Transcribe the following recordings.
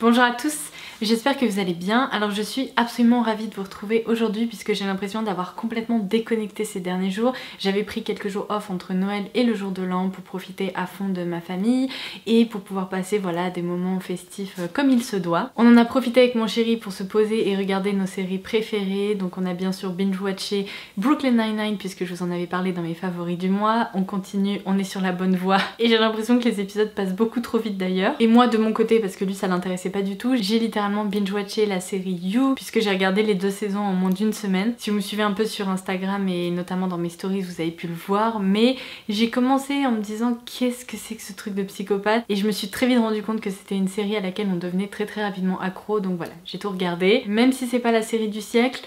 Bonjour à tous, j'espère que vous allez bien. Alors je suis absolument ravie de vous retrouver aujourd'hui puisque j'ai l'impression d'avoir complètement déconnecté ces derniers jours. J'avais pris quelques jours off entre Noël et le jour de l'an pour profiter à fond de ma famille et pour pouvoir passer voilà, des moments festifs comme il se doit. On en a profité avec mon chéri pour se poser et regarder nos séries préférées. Donc on a bien sûr binge-watché Brooklyn Nine-Nine puisque je vous en avais parlé dans mes favoris du mois. On continue, on est sur la bonne voie et j'ai l'impression que les épisodes passent beaucoup trop vite d'ailleurs. Et moi de mon côté, parce que lui ça l'intéressait pas du tout, j'ai littéralement binge-watché la série You puisque j'ai regardé les 2 saisons en moins d'une semaine. Si vous me suivez un peu sur Instagram et notamment dans mes stories vous avez pu le voir, mais j'ai commencé en me disant qu'est-ce que c'est que ce truc de psychopathe et je me suis très vite rendu compte que c'était une série à laquelle on devenait très rapidement accro, donc voilà, j'ai tout regardé. Même si c'est pas la série du siècle,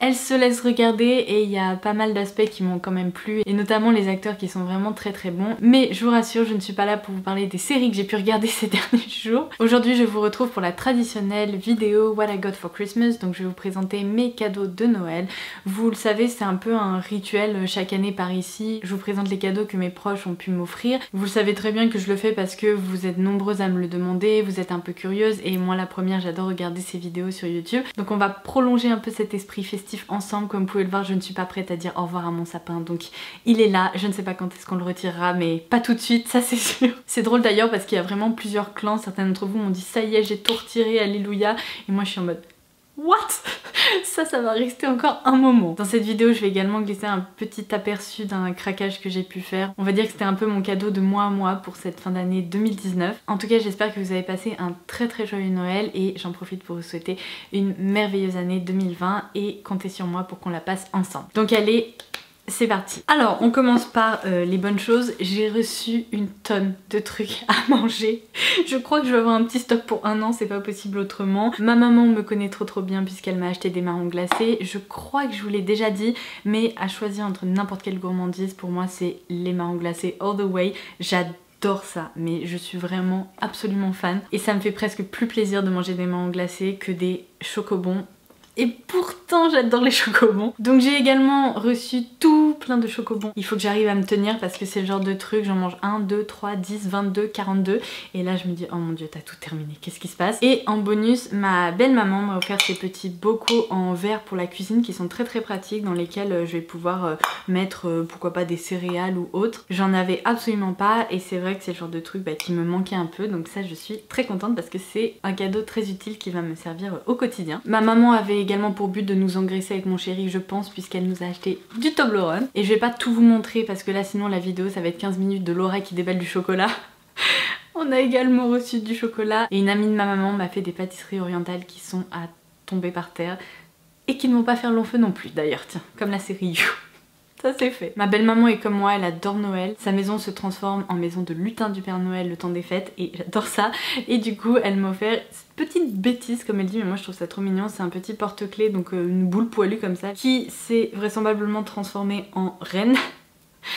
elle se laisse regarder et il y a pas mal d'aspects qui m'ont quand même plu et notamment les acteurs qui sont vraiment très bons. Mais je vous rassure, je ne suis pas là pour vous parler des séries que j'ai pu regarder ces derniers jours. Aujourd'hui je vous retrouve pour la traditionnelle vidéo What I Got for Christmas, donc je vais vous présenter mes cadeaux de Noël. Vous le savez, c'est un peu un rituel chaque année par ici. Je vous présente les cadeaux que mes proches ont pu m'offrir. Vous le savez très bien que je le fais parce que vous êtes nombreuses à me le demander, vous êtes un peu curieuses et moi la première, j'adore regarder ces vidéos sur YouTube. Donc on va prolonger un peu cet esprit festif ensemble. Comme vous pouvez le voir, je ne suis pas prête à dire au revoir à mon sapin, donc il est là. Je ne sais pas quand est-ce qu'on le retirera, mais pas tout de suite, ça c'est sûr. C'est drôle d'ailleurs parce qu'il y a vraiment plusieurs clans. Certains d'entre vous m'ont dit ça y est, j'ai tout retiré, alléluia, et moi je suis en mode what? Ça va rester encore un moment. Dans cette vidéo, je vais également glisser un petit aperçu d'un craquage que j'ai pu faire. On va dire que c'était un peu mon cadeau de mois à mois pour cette fin d'année 2019. En tout cas, j'espère que vous avez passé un très joyeux Noël et j'en profite pour vous souhaiter une merveilleuse année 2020 et comptez sur moi pour qu'on la passe ensemble. Donc allez, c'est parti. Alors on commence par les bonnes choses. J'ai reçu une tonne de trucs à manger. Je crois que je vais avoir un petit stock pour 1 an, c'est pas possible autrement. Ma maman me connaît trop bien puisqu'elle m'a acheté des marrons glacés. Je crois que je vous l'ai déjà dit, mais à choisir entre n'importe quelle gourmandise, pour moi c'est les marrons glacés all the way. J'adore ça, mais je suis vraiment absolument fan. Et ça me fait presque plus plaisir de manger des marrons glacés que des chocobons. Et pourtant j'adore les chocobons. Donc j'ai également reçu tout plein de chocobons. Il faut que j'arrive à me tenir parce que c'est le genre de truc, j'en mange 1, 2, 3, 10, 22, 42. Et là je me dis oh mon dieu, t'as tout terminé, qu'est-ce qui se passe? Et en bonus, ma belle maman m'a offert ces petits bocaux en verre pour la cuisine qui sont très pratiques, dans lesquels je vais pouvoir mettre pourquoi pas des céréales ou autre. J'en avais absolument pas et c'est vrai que c'est le genre de truc qui me manquait un peu, donc ça je suis très contente parce que c'est un cadeau très utile qui va me servir au quotidien. Ma maman avait également pour but de nous engraisser avec mon chéri, je pense, puisqu'elle nous a acheté du Toblerone. Et je vais pas tout vous montrer parce que là sinon la vidéo ça va être 15 minutes de Laura qui déballe du chocolat. On a également reçu du chocolat et une amie de ma maman m'a fait des pâtisseries orientales qui sont à tomber par terre et qui ne vont pas faire long feu non plus d'ailleurs, tiens, comme la série You. Ça c'est fait. Ma belle maman est comme moi, elle adore Noël. Sa maison se transforme en maison de lutin du Père Noël le temps des fêtes et j'adore ça. Et du coup elle m'a offert cette petite bêtise comme elle dit, mais moi je trouve ça trop mignon. C'est un petit porte-clés, donc une boule poilue comme ça, qui s'est vraisemblablement transformée en reine.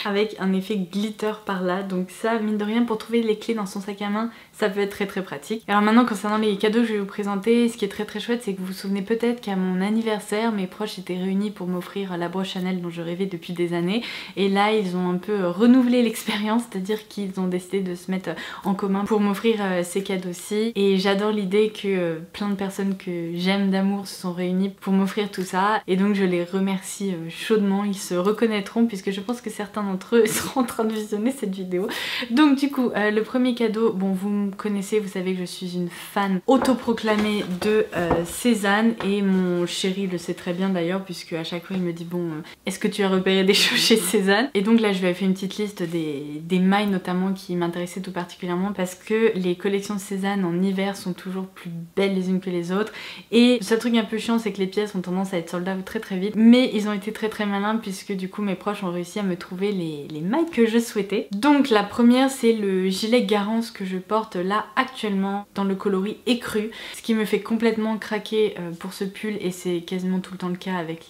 Avec un effet glitter par là, donc ça mine de rien pour trouver les clés dans son sac à main ça peut être très pratique. Alors maintenant concernant les cadeaux que je vais vous présenter, ce qui est très chouette c'est que vous vous souvenez peut-être qu'à mon anniversaire mes proches étaient réunis pour m'offrir la broche Chanel dont je rêvais depuis des années et là ils ont un peu renouvelé l'expérience, c'est-à-dire qu'ils ont décidé de se mettre en commun pour m'offrir ces cadeaux-ci et j'adore l'idée que plein de personnes que j'aime d'amour se sont réunies pour m'offrir tout ça et donc je les remercie chaudement. Ils se reconnaîtront puisque je pense que certains d'entre eux seront en train de visionner cette vidéo. Donc du coup le premier cadeau, bon vous me connaissez, vous savez que je suis une fan autoproclamée de Cézanne et mon chéri le sait très bien d'ailleurs puisque à chaque fois il me dit bon est-ce que tu as repéré des choses chez Cézanne? Et donc là je lui ai fait une petite liste des mailles notamment qui m'intéressaient tout particulièrement parce que les collections de Cézanne en hiver sont toujours plus belles les unes que les autres et le seul truc un peu chiant c'est que les pièces ont tendance à être sold out très vite, mais ils ont été très malins puisque du coup mes proches ont réussi à me trouver les mailles que je souhaitais. Donc la première c'est le gilet Garance que je porte là actuellement dans le coloris écru, ce qui me fait complètement craquer pour ce pull et c'est quasiment tout le temps le cas avec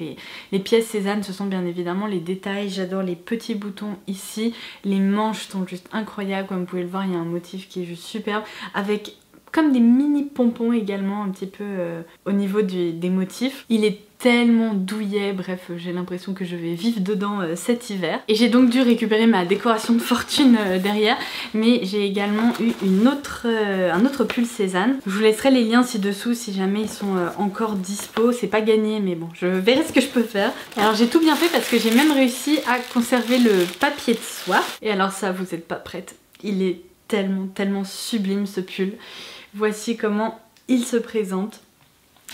les pièces Cézanne. Ce sont bien évidemment les détails, j'adore les petits boutons ici, les manches sont juste incroyables, comme vous pouvez le voir il y a un motif qui est juste superbe avec comme des mini pompons également un petit peu au niveau des motifs. Il est tellement douillet, bref j'ai l'impression que je vais vivre dedans cet hiver. Et j'ai donc dû récupérer ma décoration de fortune derrière, mais j'ai également eu un autre pull Cézanne. Je vous laisserai les liens ci-dessous si jamais ils sont encore dispo, c'est pas gagné mais bon je verrai ce que je peux faire. Alors j'ai tout bien fait parce que j'ai même réussi à conserver le papier de soie. Et alors ça vous êtes pas prête, il est tellement sublime ce pull. Voici comment il se présente.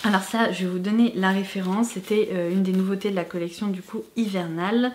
Alors ça, je vais vous donner la référence, c'était une des nouveautés de la collection du coup hivernale.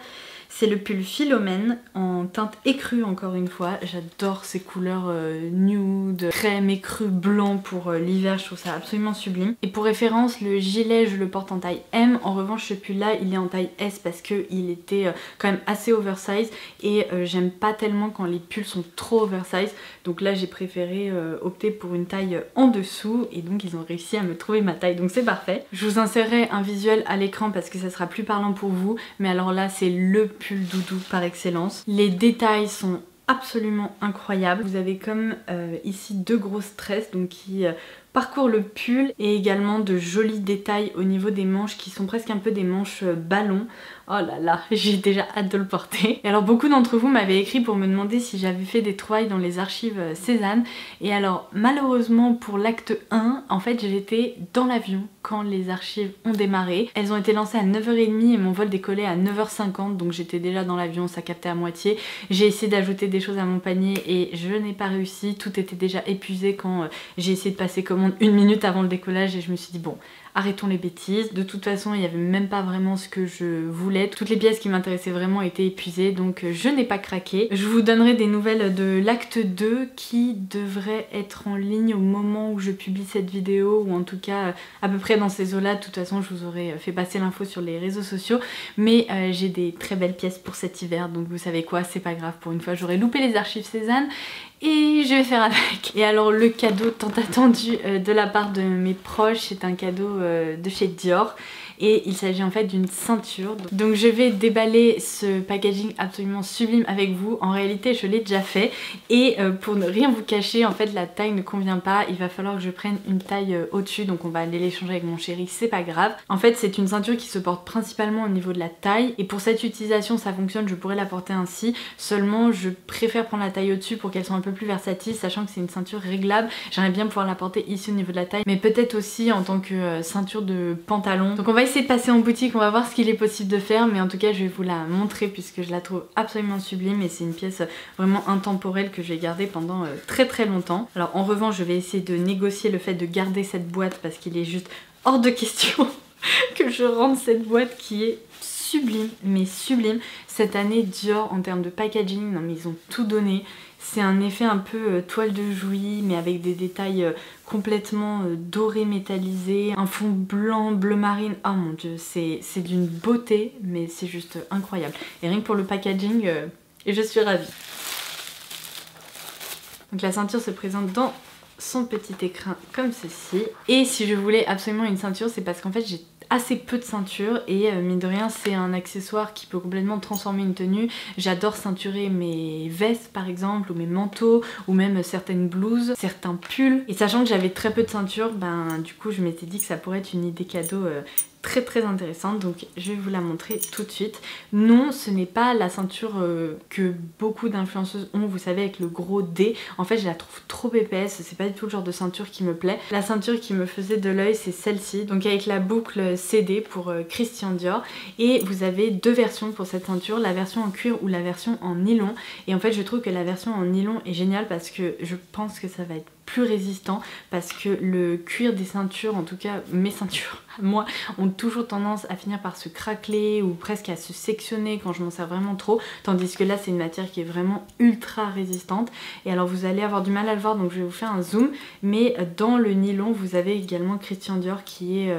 C'est le pull Philomène en teinte écrue encore une fois. J'adore ces couleurs nude, crème écru, blanc pour l'hiver, je trouve ça absolument sublime. Et pour référence, le gilet je le porte en taille M. En revanche ce pull là il est en taille S parce qu'il était quand même assez oversize. Et j'aime pas tellement quand les pulls sont trop oversize. Donc là j'ai préféré opter pour une taille en dessous. Et donc ils ont réussi à me trouver ma taille, donc c'est parfait. Je vous insérerai un visuel à l'écran parce que ça sera plus parlant pour vous. Mais alors là c'est le pull doudou par excellence. Les détails sont absolument incroyables. Vous avez comme ici deux grosses tresses donc qui parcourent le pull et également de jolis détails au niveau des manches qui sont presque un peu des manches ballons. Oh là là, j'ai déjà hâte de le porter. Et alors beaucoup d'entre vous m'avaient écrit pour me demander si j'avais fait des trouvailles dans les archives Cézanne. Et alors malheureusement pour l'acte 1, en fait j'étais dans l'avion quand les archives ont démarré. Elles ont été lancées à 9h30 et mon vol décollait à 9h50, donc j'étais déjà dans l'avion, ça captait à moitié. J'ai essayé d'ajouter des choses à mon panier et je n'ai pas réussi. Tout était déjà épuisé quand j'ai essayé de passer commande 1 minute avant le décollage et je me suis dit bon, arrêtons les bêtises. De toute façon il n'y avait même pas vraiment ce que je voulais. Toutes les pièces qui m'intéressaient vraiment étaient épuisées, donc je n'ai pas craqué. Je vous donnerai des nouvelles de l'acte 2 qui devrait être en ligne au moment où je publie cette vidéo, ou en tout cas à peu près dans ces eaux-là. De toute façon je vous aurais fait passer l'info sur les réseaux sociaux. Mais j'ai des très belles pièces pour cet hiver, donc vous savez quoi, c'est pas grave, pour une fois j'aurais loupé les archives Cézanne et je vais faire avec. Et alors le cadeau tant attendu de la part de mes proches, c'est un cadeau de chez Dior. Et il s'agit en fait d'une ceinture. Donc je vais déballer ce packaging absolument sublime avec vous. En réalité je l'ai déjà fait. Et pour ne rien vous cacher, en fait la taille ne convient pas. Il va falloir que je prenne une taille au-dessus. Donc on va aller l'échanger avec mon chéri, c'est pas grave. En fait c'est une ceinture qui se porte principalement au niveau de la taille. Et pour cette utilisation ça fonctionne, je pourrais la porter ainsi. Seulement je préfère prendre la taille au-dessus pour qu'elle soit un peu plus versatile, sachant que c'est une ceinture réglable. J'aimerais bien pouvoir la porter ici au niveau de la taille, mais peut-être aussi en tant que ceinture de pantalon. Donc on va essayer de passer en boutique, on va voir ce qu'il est possible de faire, mais en tout cas je vais vous la montrer puisque je la trouve absolument sublime et c'est une pièce vraiment intemporelle que je vais garder pendant très longtemps. Alors en revanche je vais essayer de négocier le fait de garder cette boîte parce qu'il est juste hors de question que je rende cette boîte qui est sublime, mais sublime. Cette année Dior en termes de packaging, non mais ils ont tout donné. C'est un effet un peu toile de Jouy mais avec des détails complètement dorés métallisés, un fond blanc, bleu marine. Oh mon dieu, c'est d'une beauté mais c'est juste incroyable. Et rien que pour le packaging, je suis ravie. Donc la ceinture se présente dans son petit écrin comme ceci. Et si je voulais absolument une ceinture, c'est parce qu'en fait j'ai assez peu de ceinture et mine de rien c'est un accessoire qui peut complètement transformer une tenue. J'adore ceinturer mes vestes par exemple, ou mes manteaux, ou même certaines blouses, certains pulls. Et sachant que j'avais très peu de ceinture, ben du coup je m'étais dit que ça pourrait être une idée cadeau très intéressante, donc je vais vous la montrer tout de suite. Non, ce n'est pas la ceinture que beaucoup d'influenceuses ont, vous savez, avec le gros D. En fait je la trouve trop épaisse, c'est pas du tout le genre de ceinture qui me plaît. La ceinture qui me faisait de l'œil c'est celle-ci, donc avec la boucle CD pour Christian Dior. Et vous avez deux versions pour cette ceinture, la version en cuir ou la version en nylon. Et en fait je trouve que la version en nylon est géniale parce que je pense que ça va être plus résistant, parce que le cuir des ceintures, en tout cas mes ceintures moi, ont toujours tendance à finir par se craqueler ou presque à se sectionner quand je m'en sers vraiment trop, tandis que là c'est une matière qui est vraiment ultra résistante. Et alors vous allez avoir du mal à le voir donc je vais vous faire un zoom, mais dans le nylon vous avez également Christian Dior qui est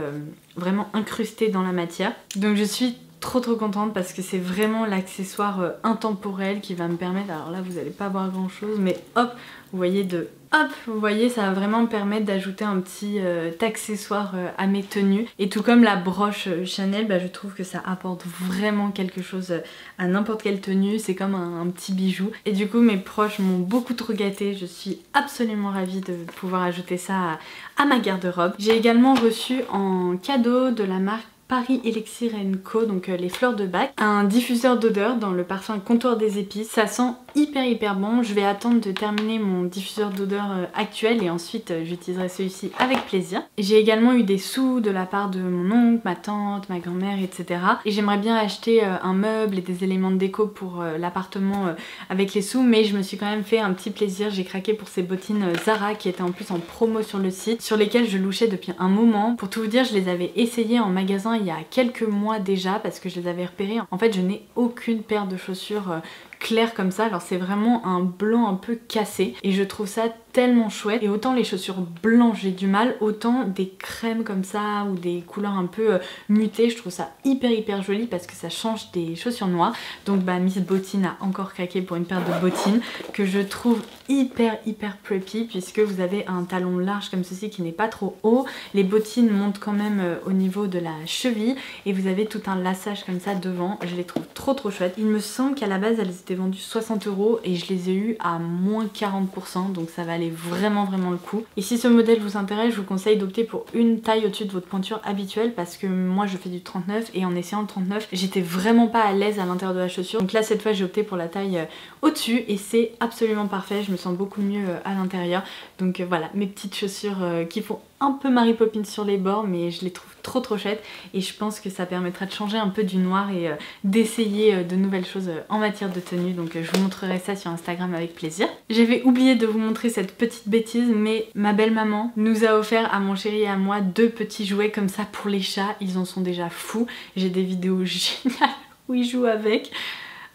vraiment incrusté dans la matière. Donc je suis trop contente parce que c'est vraiment l'accessoire intemporel qui va me permettre, alors là vous n'allez pas voir grand chose mais hop, vous voyez, de hop, vous voyez, ça va vraiment me permettre d'ajouter un petit accessoire à mes tenues. Et tout comme la broche Chanel, bah, je trouve que ça apporte vraiment quelque chose à n'importe quelle tenue. C'est comme un petit bijou. Et du coup, mes proches m'ont beaucoup trop gâtée. Je suis absolument ravie de pouvoir ajouter ça à ma garde-robe. J'ai également reçu en cadeau de la marque Paris Elixir Co, donc les fleurs de bac, un diffuseur d'odeur dans le parfum Contour des épices. Ça sent hyper bon. Je vais attendre de terminer mon diffuseur d'odeur actuel et ensuite j'utiliserai celui-ci avec plaisir. J'ai également eu des sous de la part de mon oncle, ma tante, ma grand-mère, etc. Et j'aimerais bien acheter un meuble et des éléments de déco pour l'appartement avec les sous, mais je me suis quand même fait un petit plaisir. J'ai craqué pour ces bottines Zara qui étaient en plus en promo sur le site, sur lesquelles je louchais depuis un moment. Pour tout vous dire, je les avais essayées en magasin il y a quelques mois déjà parce que je les avais repérées. En fait, je n'ai aucune paire de chaussures claires comme ça. Alors c'est vraiment un blanc un peu cassé et je trouve ça tellement chouette. Et autant les chaussures blanches j'ai du mal, autant des crèmes comme ça ou des couleurs un peu mutées, je trouve ça hyper joli parce que ça change des chaussures noires. Donc bah Miss Bottine a encore craqué pour une paire de bottines que je trouve hyper preppy puisque vous avez un talon large comme ceci qui n'est pas trop haut. Les bottines montent quand même au niveau de la cheville et vous avez tout un laçage comme ça devant. Je les trouve trop chouettes. Il me semble qu'à la base elles étaient vendues 60 € et je les ai eues à moins 40%, donc ça va aller vraiment le coup. Et si ce modèle vous intéresse, je vous conseille d'opter pour une taille au-dessus de votre pointure habituelle parce que moi je fais du 39 et en essayant le 39 j'étais vraiment pas à l'aise à l'intérieur de la chaussure. Donc là cette fois j'ai opté pour la taille au-dessus et c'est absolument parfait, je me sens beaucoup mieux à l'intérieur. Donc voilà, mes petites chaussures qui font un peu Mary Poppins sur les bords, mais je les trouve trop chouettes et je pense que ça permettra de changer un peu du noir et d'essayer de nouvelles choses en matière de tenue. Donc je vous montrerai ça sur Instagram avec plaisir. J'avais oublié de vous montrer cette petite bêtise, mais ma belle maman nous a offert à mon chéri et à moi 2 petits jouets comme ça pour les chats. Ils en sont déjà fous. J'ai des vidéos géniales où ils jouent avec.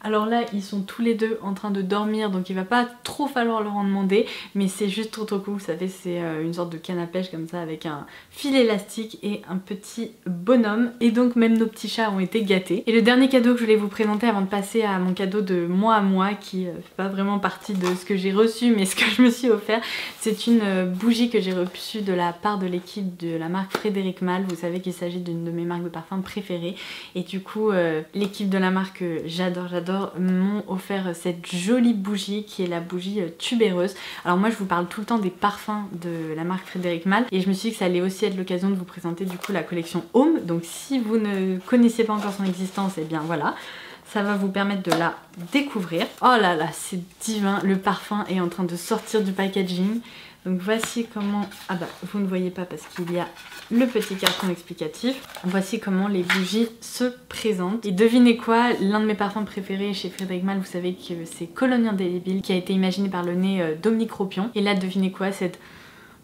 Alors là ils sont tous les deux en train de dormir, donc il va pas trop falloir leur en demander, mais c'est juste trop cool. Vous savez, c'est une sorte de canne à pêche comme ça avec un fil élastique et un petit bonhomme, et donc même nos petits chats ont été gâtés. Et le dernier cadeau que je voulais vous présenter avant de passer à mon cadeau de moi à moi, qui fait pas vraiment partie de ce que j'ai reçu mais ce que je me suis offert, c'est une bougie que j'ai reçue de la part de l'équipe de la marque Frédéric Malle. Vous savez qu'il s'agit d'une de mes marques de parfum préférées et du coup l'équipe de la marque que j'adore m'ont offert cette jolie bougie qui est la bougie tubéreuse. Alors moi je vous parle tout le temps des parfums de la marque Frédéric Malle et je me suis dit que ça allait aussi être l'occasion de vous présenter du coup la collection Home. Donc si vous ne connaissez pas encore son existence, et bien voilà, ça va vous permettre de la découvrir. Oh là là, c'est divin, le parfum est en train de sortir du packaging. Donc voici comment... Ah bah vous ne voyez pas parce qu'il y a le petit carton explicatif. Voici comment les bougies se présentent. Et devinez quoi, l'un de mes parfums préférés chez Frédéric Malle, vous savez que c'est Cologne indélébile qui a été imaginé par le nez Dominique Ropion. Et là devinez quoi, cette...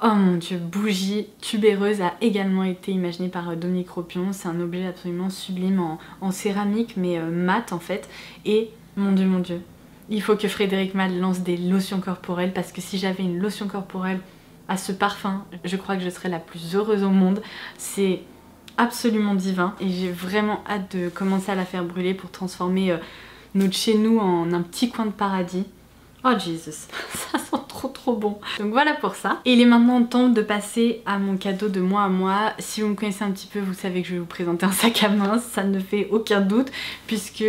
Oh mon dieu, bougie tubéreuse a également été imaginée par Dominique Ropion. C'est un objet absolument sublime en céramique mais mat en fait. Et mon dieu, il faut que Frédéric Malle lance des lotions corporelles parce que si j'avais une lotion corporelle à ce parfum, je crois que je serais la plus heureuse au monde. C'est absolument divin et j'ai vraiment hâte de commencer à la faire brûler pour transformer notre chez nous en un petit coin de paradis. Oh Jesus, ça sent trop bon. Donc voilà pour ça. Et il est maintenant temps de passer à mon cadeau de moi à moi. Si vous me connaissez un petit peu, vous savez que je vais vous présenter un sac à main, ça ne fait aucun doute puisque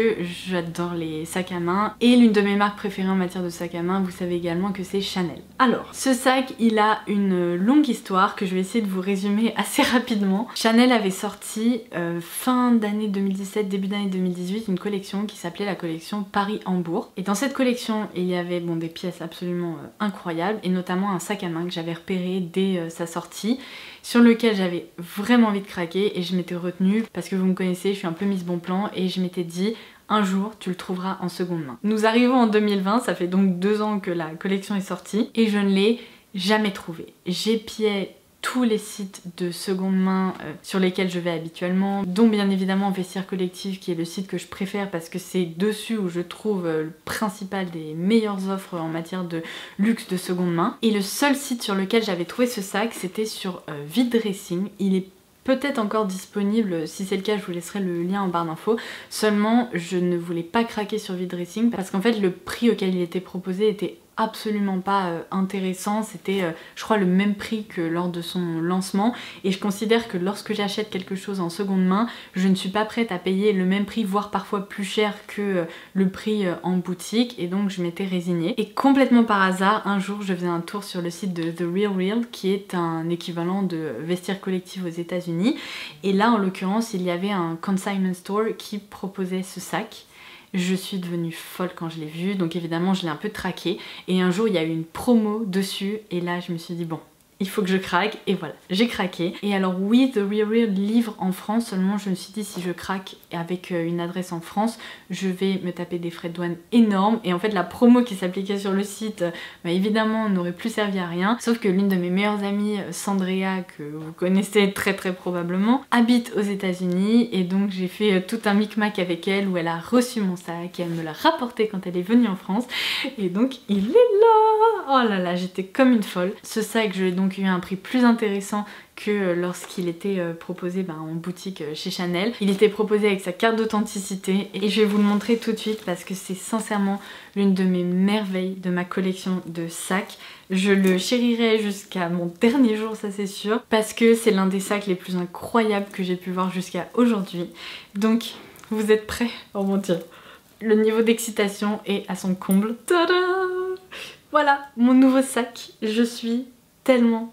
j'adore les sacs à main. Et l'une de mes marques préférées en matière de sac à main, vous savez également que c'est Chanel. Alors, ce sac, il a une longue histoire que je vais essayer de vous résumer assez rapidement. Chanel avait sorti fin d'année 2017, début d'année 2018, une collection qui s'appelait la collection Paris-Hambourg. Et dans cette collection, il y avait des pièces absolument incroyables et notamment un sac à main que j'avais repéré dès sa sortie sur lequel j'avais vraiment envie de craquer et je m'étais retenue parce que vous me connaissez, je suis un peu Miss Bon Plan et je m'étais dit un jour tu le trouveras en seconde main. Nous arrivons en 2020, ça fait donc 2 ans que la collection est sortie et je ne l'ai jamais trouvé. J'épiais tous les sites de seconde main sur lesquels je vais habituellement, dont bien évidemment Vestiaire Collectif qui est le site que je préfère parce que c'est dessus où je trouve le principal des meilleures offres en matière de luxe de seconde main. Et le seul site sur lequel j'avais trouvé ce sac, c'était sur Vide Dressing. Il est peut-être encore disponible, si c'est le cas je vous laisserai le lien en barre d'infos. Seulement je ne voulais pas craquer sur Vide Dressing parce qu'en fait le prix auquel il était proposé était absolument pas intéressant. C'était je crois le même prix que lors de son lancement et je considère que lorsque j'achète quelque chose en seconde main, je ne suis pas prête à payer le même prix, voire parfois plus cher que le prix en boutique, et donc je m'étais résignée. Et complètement par hasard, un jour je faisais un tour sur le site de The Real Real, qui est un équivalent de Vestiaire Collectif aux États-Unis, et là en l'occurrence il y avait un consignment store qui proposait ce sac. Je suis devenue folle quand je l'ai vu, donc évidemment je l'ai un peu traqué, et un jour il y a eu une promo dessus, et là je me suis dit bon, il faut que je craque, et voilà, j'ai craqué. Et alors oui, The Real Real livre en France, seulement je me suis dit si je craque avec une adresse en France, je vais me taper des frais de douane énormes, et en fait la promo qui s'appliquait sur le site, bah, évidemment n'aurait plus servi à rien, sauf que l'une de mes meilleures amies, Sandrea, que vous connaissez très probablement, habite aux États-Unis, et donc j'ai fait tout un micmac avec elle où elle a reçu mon sac et elle me l'a rapporté quand elle est venue en France, et donc il est là. Oh là là, j'étais comme une folle. Ce sac, je l'ai donc eu à un prix plus intéressant que lorsqu'il était proposé en boutique chez Chanel. Il était proposé avec sa carte d'authenticité et je vais vous le montrer tout de suite parce que c'est sincèrement l'une de mes merveilles de ma collection de sacs. Je le chérirai jusqu'à mon dernier jour, ça c'est sûr, parce que c'est l'un des sacs les plus incroyables que j'ai pu voir jusqu'à aujourd'hui. Donc, vous êtes prêts? Oh mon dieu, le niveau d'excitation est à son comble. Tada! Voilà, mon nouveau sac. Je suis tellement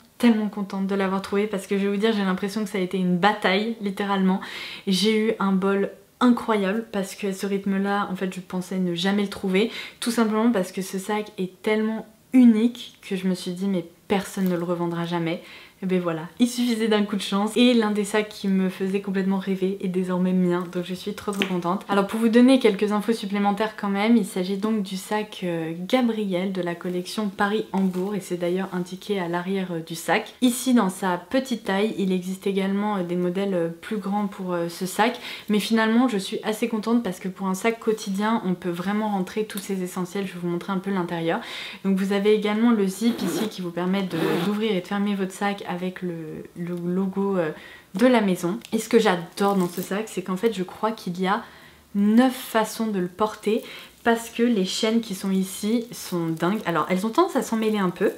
contente de l'avoir trouvé parce que je vais vous dire, j'ai l'impression que ça a été une bataille, littéralement. J'ai eu un bol incroyable parce que à ce rythme-là, en fait, je pensais ne jamais le trouver. Tout simplement parce que ce sac est tellement unique que je me suis dit, mais personne ne le revendra jamais. Et ben voilà, il suffisait d'un coup de chance et l'un des sacs qui me faisait complètement rêver est désormais mien, donc je suis trop contente. Alors pour vous donner quelques infos supplémentaires quand même, il s'agit donc du sac Gabrielle de la collection Paris-Hambourg et c'est d'ailleurs indiqué à l'arrière du sac. Ici dans sa petite taille, il existe également des modèles plus grands pour ce sac, mais finalement je suis assez contente parce que pour un sac quotidien, on peut vraiment rentrer tous ses essentiels. Je vais vous montrer un peu l'intérieur. Donc vous avez également le zip ici qui vous permet d'ouvrir et de fermer votre sac avec le logo de la maison. Et ce que j'adore dans ce sac, c'est qu'en fait je crois qu'il y a 9 façons de le porter parce que les chaînes qui sont ici sont dingues. Alors elles ont tendance à s'en mêler un peu,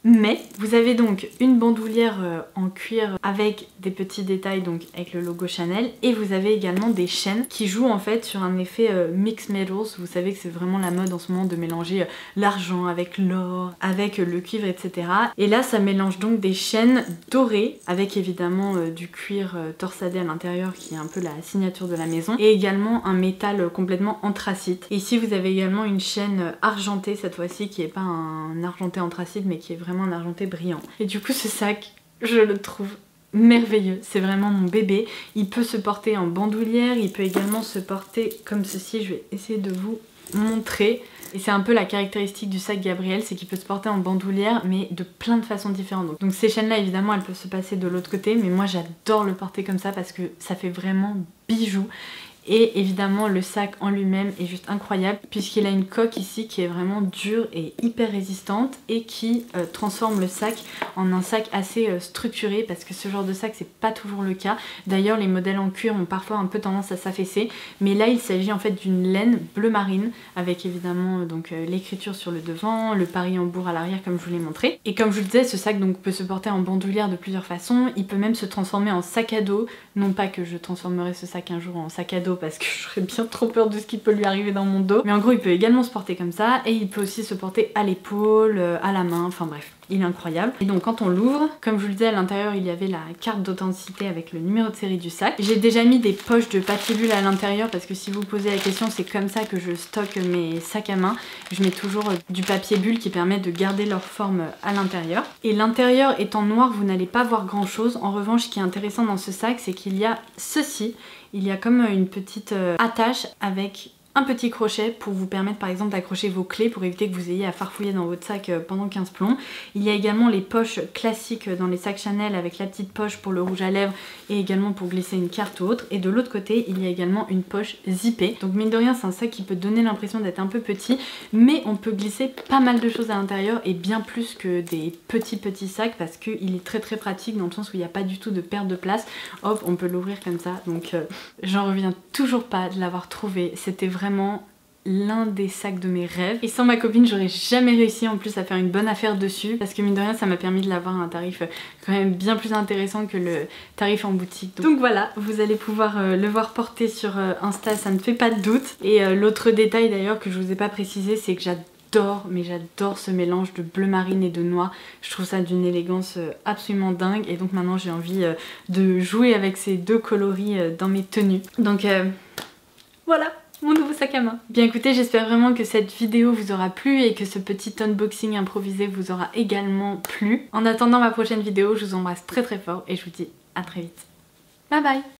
mais vous avez donc une bandoulière en cuir avec des petits détails, donc avec le logo Chanel, et vous avez également des chaînes qui jouent en fait sur un effet mixed metals. Vous savez que c'est vraiment la mode en ce moment de mélanger l'argent avec l'or, avec le cuivre, etc. Et là ça mélange donc des chaînes dorées avec évidemment du cuir torsadé à l'intérieur qui est un peu la signature de la maison, et également un métal complètement anthracite. Et ici vous avez également une chaîne argentée cette fois-ci qui est pas un argenté anthracite mais qui est vraiment un argenté brillant. Et du coup ce sac, je le trouve merveilleux, c'est vraiment mon bébé. Il peut se porter en bandoulière, il peut également se porter comme ceci, je vais essayer de vous montrer. Et c'est un peu la caractéristique du sac Gabrielle, c'est qu'il peut se porter en bandoulière mais de plein de façons différentes. Donc ces chaînes là évidemment elles peuvent se passer de l'autre côté, mais moi j'adore le porter comme ça parce que ça fait vraiment bijou. Et évidemment le sac en lui-même est juste incroyable puisqu'il a une coque ici qui est vraiment dure et hyper résistante et qui transforme le sac en un sac assez structuré parce que ce genre de sac c'est pas toujours le cas. D'ailleurs les modèles en cuir ont parfois un peu tendance à s'affaisser, mais là il s'agit en fait d'une laine bleu marine avec évidemment donc l'écriture sur le devant, le Paris-Hambourg à l'arrière comme je vous l'ai montré. Et comme je vous le disais, ce sac donc peut se porter en bandoulière de plusieurs façons, il peut même se transformer en sac à dos. Non pas que je transformerai ce sac un jour en sac à dos parce que j'aurais bien trop peur de ce qui peut lui arriver dans mon dos. Mais en gros il peut également se porter comme ça et il peut aussi se porter à l'épaule, à la main, enfin bref. Il est incroyable. Et donc quand on l'ouvre, comme je vous le disais à l'intérieur il y avait la carte d'authenticité avec le numéro de série du sac. J'ai déjà mis des poches de papier bulle à l'intérieur parce que si vous posez la question c'est comme ça que je stocke mes sacs à main. Je mets toujours du papier bulle qui permet de garder leur forme à l'intérieur. Et l'intérieur étant noir vous n'allez pas voir grand chose. En revanche ce qui est intéressant dans ce sac c'est qu'il y a ceci. Il y a comme une petite attache avec un petit crochet pour vous permettre par exemple d'accrocher vos clés pour éviter que vous ayez à farfouiller dans votre sac pendant 15 plombs. Il y a également les poches classiques dans les sacs Chanel avec la petite poche pour le rouge à lèvres et également pour glisser une carte ou autre. Et de l'autre côté il y a également une poche zippée. Donc mine de rien c'est un sac qui peut donner l'impression d'être un peu petit, mais on peut glisser pas mal de choses à l'intérieur et bien plus que des petits sacs parce qu'il est très pratique dans le sens où il n'y a pas du tout de perte de place. Hop, on peut l'ouvrir comme ça. Donc j'en reviens toujours pas de l'avoir trouvé. C'était vraiment l'un des sacs de mes rêves. Et sans ma copine, j'aurais jamais réussi en plus à faire une bonne affaire dessus parce que mine de rien, ça m'a permis de l'avoir à un tarif quand même bien plus intéressant que le tarif en boutique. Donc voilà, vous allez pouvoir le voir porter sur Insta, ça ne fait pas de doute. Et l'autre détail d'ailleurs que je vous ai pas précisé, c'est que j'adore ce mélange de bleu marine et de noir. Je trouve ça d'une élégance absolument dingue et donc maintenant j'ai envie de jouer avec ces deux coloris dans mes tenues. Donc voilà mon nouveau sac à main. Bien écoutez, j'espère vraiment que cette vidéo vous aura plu et que ce petit unboxing improvisé vous aura également plu. En attendant ma prochaine vidéo, je vous embrasse très très fort et je vous dis à très vite. Bye bye.